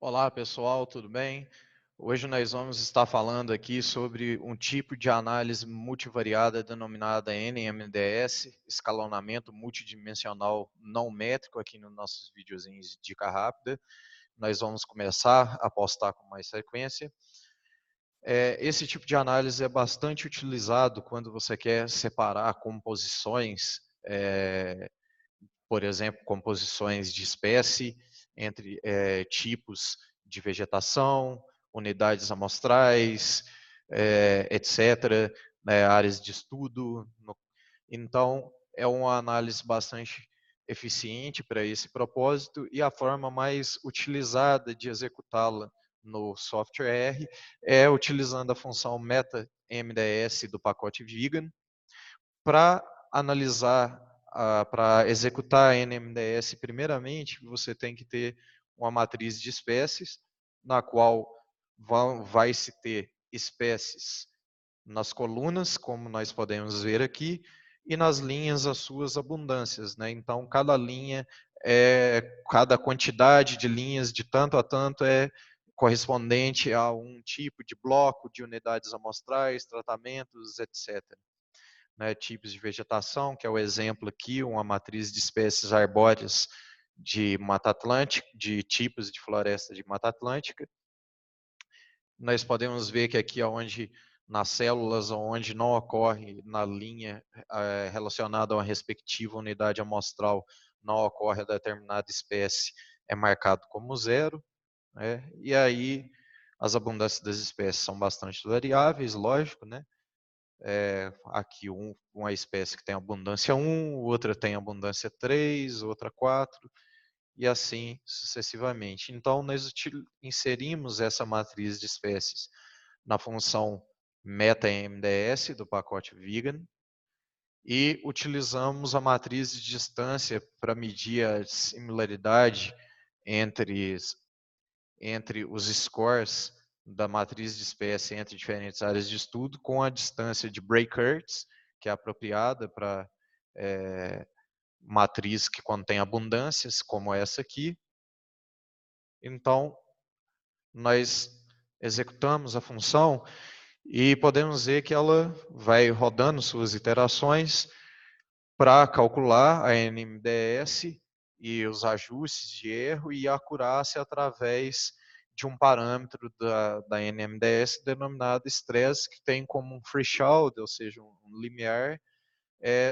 Olá pessoal, tudo bem? Hoje nós vamos estar falando aqui sobre um tipo de análise multivariada denominada NMDS, escalonamento multidimensional não métrico, aqui nos nossos videozinhos de dica rápida. Nós vamos começar a postar com mais frequência. Esse tipo de análise é bastante utilizado quando você quer separar composições, por exemplo, composições de espécie entre tipos de vegetação, unidades amostrais, etc., né, áreas de estudo. Então, é uma análise bastante eficiente para esse propósito e a forma mais utilizada de executá-la no software R é utilizando a função meta-MDS do pacote Vegan para analisar, para executar a NMDS, primeiramente, você tem que ter uma matriz de espécies, na qual vai se ter espécies nas colunas, como nós podemos ver aqui, e nas linhas as suas abundâncias, né? Então, cada linha, cada quantidade de linhas de tanto a tanto é correspondente a um tipo de bloco, de unidades amostrais, tratamentos, etc. Né, tipos de vegetação, que é o exemplo aqui, uma matriz de espécies arbóreas de Mata Atlântica, de tipos de floresta de Mata Atlântica. Nós podemos ver que aqui onde nas células onde não ocorre na linha relacionada a uma respectiva unidade amostral, não ocorre a determinada espécie, é marcado como zero, né? E aí as abundâncias das espécies são bastante variáveis, lógico, né? Aqui uma espécie que tem abundância 1, outra tem abundância 3, outra 4, e assim sucessivamente. Então, nós inserimos essa matriz de espécies na função meta-MDS do pacote Vegan e utilizamos a matriz de distância para medir a similaridade entre, entre os scores da matriz de espécie entre diferentes áreas de estudo com a distância de Braykerts, que é apropriada para matriz que contém abundâncias, como essa aqui. Então, nós executamos a função e podemos ver que ela vai rodando suas iterações para calcular a NMDS e os ajustes de erro e a acurácia através de um parâmetro da NMDS denominado stress, que tem como um threshold, ou seja, um limiar,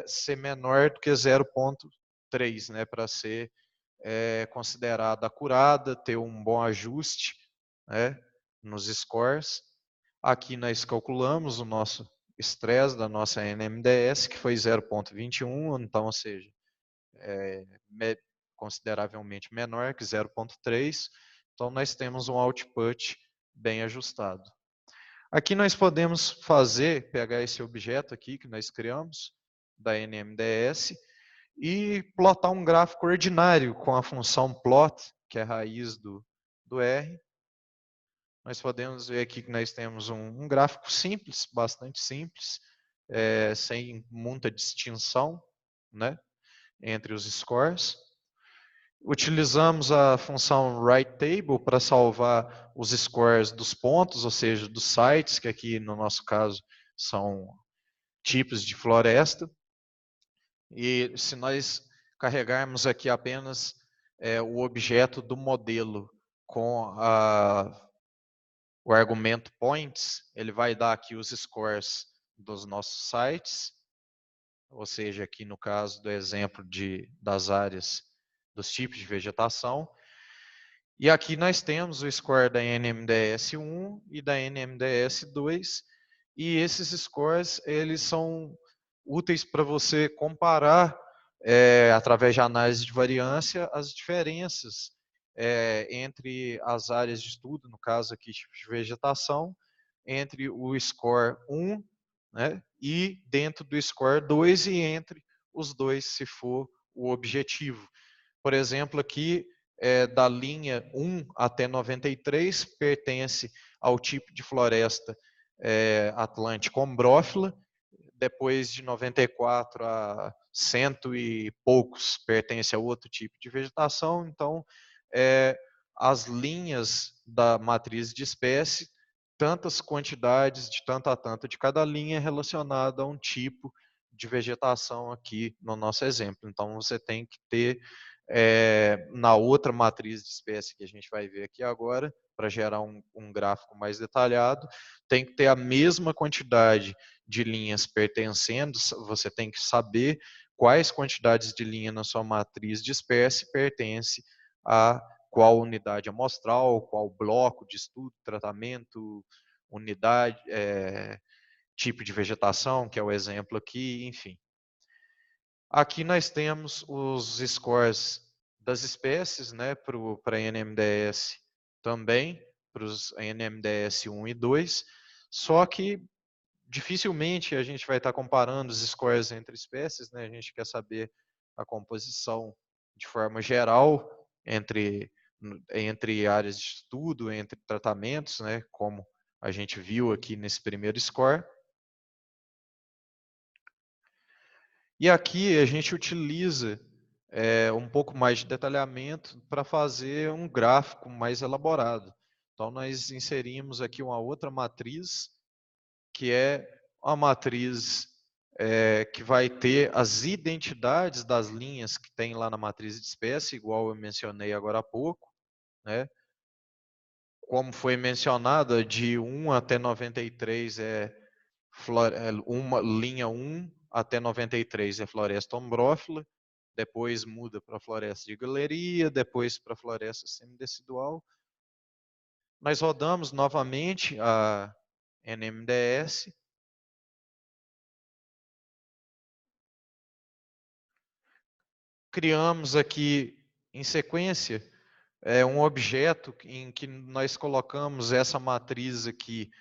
ser menor do que 0,3, né, para ser considerada acurada, ter um bom ajuste, né, nos scores. Aqui nós calculamos o nosso estresse da nossa NMDS, que foi 0,21, então, ou seja, consideravelmente menor que 0,3. Então, nós temos um output bem ajustado. Aqui nós podemos pegar esse objeto aqui que nós criamos, da NMDS, e plotar um gráfico ordinário com a função plot, que é a raiz do R. Nós podemos ver aqui que nós temos um gráfico simples, bastante simples, sem muita distinção, né, entre os scores. Utilizamos a função writeTable para salvar os scores dos pontos, ou seja, dos sites, que aqui no nosso caso são tipos de floresta. E se nós carregarmos aqui apenas o objeto do modelo com o argumento points, ele vai dar aqui os scores dos nossos sites, ou seja, aqui no caso do exemplo das áreas dos tipos de vegetação. E aqui nós temos o score da NMDS1 e da NMDS2, e esses scores eles são úteis para você comparar, através de análise de variância, as diferenças entre as áreas de estudo, no caso aqui de vegetação, entre o score 1, né, e dentro do score 2 e entre os dois, se for o objetivo. Por exemplo, aqui da linha 1 até 93 pertence ao tipo de floresta atlântica ombrófila. Depois de 94 a cento e poucos pertence a outro tipo de vegetação. Então, as linhas da matriz de espécie, tantas quantidades de tanto a tanto de cada linha relacionada a um tipo de vegetação aqui no nosso exemplo. Então, você tem que ter, na outra matriz de espécie que a gente vai ver aqui agora, para gerar um gráfico mais detalhado, tem que ter a mesma quantidade de linhas pertencendo, você tem que saber quais quantidades de linha na sua matriz de espécie pertence a qual unidade amostral, qual bloco de estudo, tratamento, unidade, tipo de vegetação, que é o exemplo aqui, enfim. Aqui nós temos os scores das espécies, né, para NMDS também, para os NMDS 1 e 2, só que dificilmente a gente vai estar comparando os scores entre espécies, né, a gente quer saber a composição de forma geral entre áreas de estudo, entre tratamentos, né, como a gente viu aqui nesse primeiro score. E aqui a gente utiliza um pouco mais de detalhamento para fazer um gráfico mais elaborado. Então, nós inserimos aqui uma outra matriz, que é a matriz que vai ter as identidades das linhas que tem lá na matriz de espécie, igual eu mencionei agora há pouco, né? Como foi mencionado, de 1 até 93 uma linha 1 até 93 é floresta ombrófila, depois muda para floresta de galeria, depois para floresta semidecidual. Nós rodamos novamente a NMDS. Criamos aqui em sequência um objeto em que nós colocamos essa matriz aqui,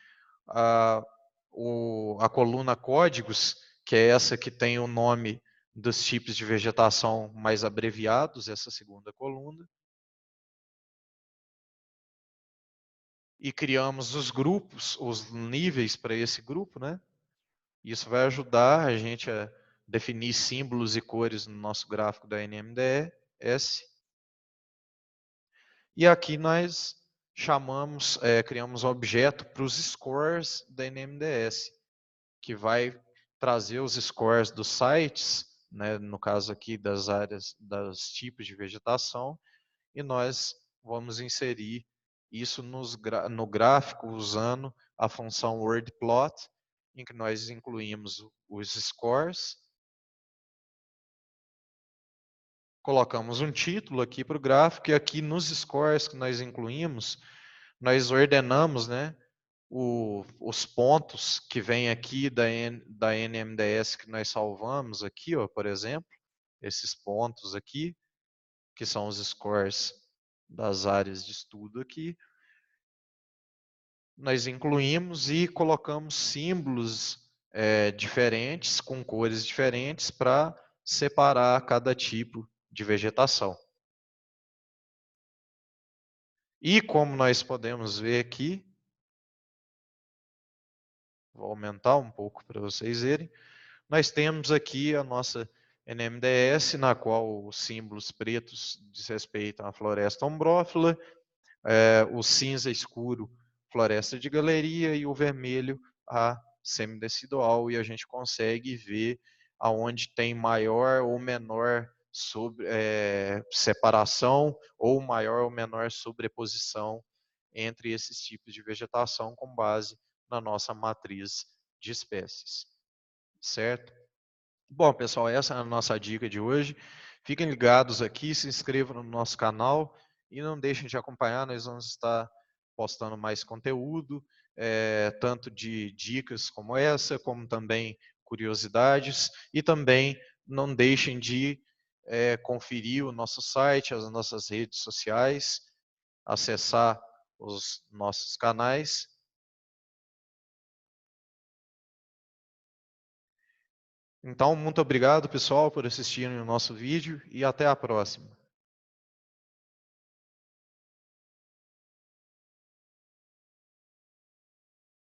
a coluna códigos, que é essa que tem o nome dos tipos de vegetação mais abreviados, essa segunda coluna. E criamos os grupos, os níveis para esse grupo, né? Isso vai ajudar a gente a definir símbolos e cores no nosso gráfico da NMDS. E aqui nós criamos um objeto para os scores da NMDS, que vai trazer os scores dos sites, né, no caso aqui das áreas, dos tipos de vegetação, e nós vamos inserir isso no gráfico usando a função wordPlot, em que nós incluímos os scores, colocamos um título aqui para o gráfico, e aqui nos scores que nós incluímos, nós ordenamos, né, os pontos que vem aqui da NMDS que nós salvamos aqui, ó, por exemplo, esses pontos aqui, que são os scores das áreas de estudo aqui, nós incluímos e colocamos símbolos diferentes, com cores diferentes, para separar cada tipo de vegetação. E como nós podemos ver aqui, vou aumentar um pouco para vocês verem, nós temos aqui a nossa NMDS, na qual os símbolos pretos diz respeito à floresta ombrófila, o cinza escuro, floresta de galeria, e o vermelho, a semidecidual, e a gente consegue ver aonde tem maior ou menor separação, ou maior ou menor sobreposição entre esses tipos de vegetação com base na nossa matriz de espécies. Certo? Bom, pessoal, essa é a nossa dica de hoje. Fiquem ligados aqui, se inscrevam no nosso canal e não deixem de acompanhar, nós vamos estar postando mais conteúdo, tanto de dicas como essa, como também curiosidades, e também não deixem de conferir o nosso site, as nossas redes sociais, acessar os nossos canais. Então, muito obrigado, pessoal, por assistirem o nosso vídeo e até a próxima.